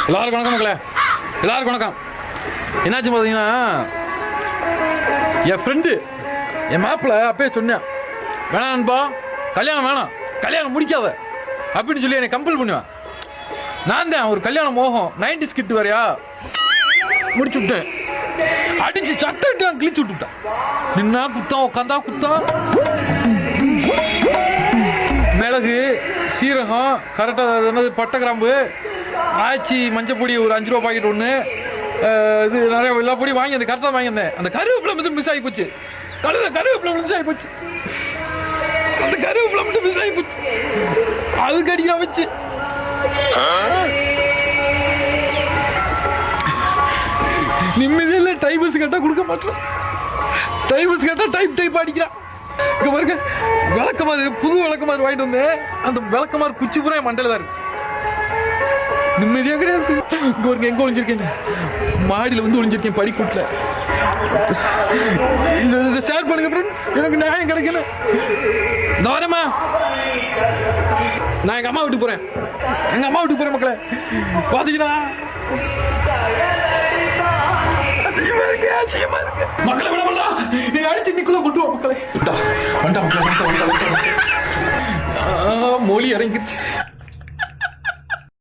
எல்லாருக்கும் வணக்கம் மக்களே, எல்லாருக்கும் வணக்கம். என்னாச்சு பார்த்தீங்கன்னா, என் ஃப்ரெண்டு என் மாப்பிள்ள அப்பயே சொன்னேன், வேணாம் நண்பா கல்யாணம் வேணாம், கல்யாணம் முடிக்காத அப்படின்னு சொல்லி என்னை கம்பல் பண்ணுவேன். நான் தான் ஒரு கல்யாண மோகம் 90s கிட் வரையா முடிச்சு விட்டேன். அடிச்சு சட்டை கிழிச்சு விட்டுட்டான். நின்னா குத்தான், உட்காந்தா குத்தான். மிளகு, சீரகம், கரெக்டாக என்னது பட்டை கிராம்பு, ஆச்சி, மஞ்சப்பொடி ஒரு 5 ரூபா பாக்கெட் ஒன்று, இது நிறைய எல்லா பொடி வாங்கியிருந்தேன். கரெக்டாக வாங்கியிருந்தேன். அந்த கருவேப்பிலை மட்டும் மிஸ் ஆகி போச்சு. கருவேப்பிலை மிஸ் ஆகி போச்சு. அந்த கருவேப்பிலை மட்டும் மிஸ் ஆகி போச்சு. அதுக்கு அடிக்கிற வச்சு நிம்மதியில் டைபஸ் கேட்டால் கொடுக்க மாட்டேன். டைபஸ் கேட்டால் டைப் அடிக்கிறான். இங்கே பாருங்க, விளக்கமாறு, புது விளக்கமாறு வாங்கிட்டு வந்தேன். அந்த விளக்கமாறு குச்சி பூரா என் மண்டையில் தான் இருக்கு. நிம்மதியாக கிடையாது. இங்கே ஒரு எங்கே ஒழிஞ்சிருக்கேன், மாடியில் வந்து ஒழிஞ்சிருக்கேன், படிக்கூட்டில். இதை ஷேர் பண்ணுங்க ஃப்ரெண்ட்ஸ், எனக்கு நியாயம் கிடைக்கல. இந்த வரேம்மா, நான் எங்கள் அம்மா வீட்டுக்கு போகிறேன். எங்கள் அம்மா வீட்டுக்கு போகிறேன் மக்களே. பார்த்தீங்கன்னா மக்களை விட மாட்டா, நீ அடிச்சு நிக்குள்ள கொண்டு வா மக்களை. மொழி இறங்கிருச்சு.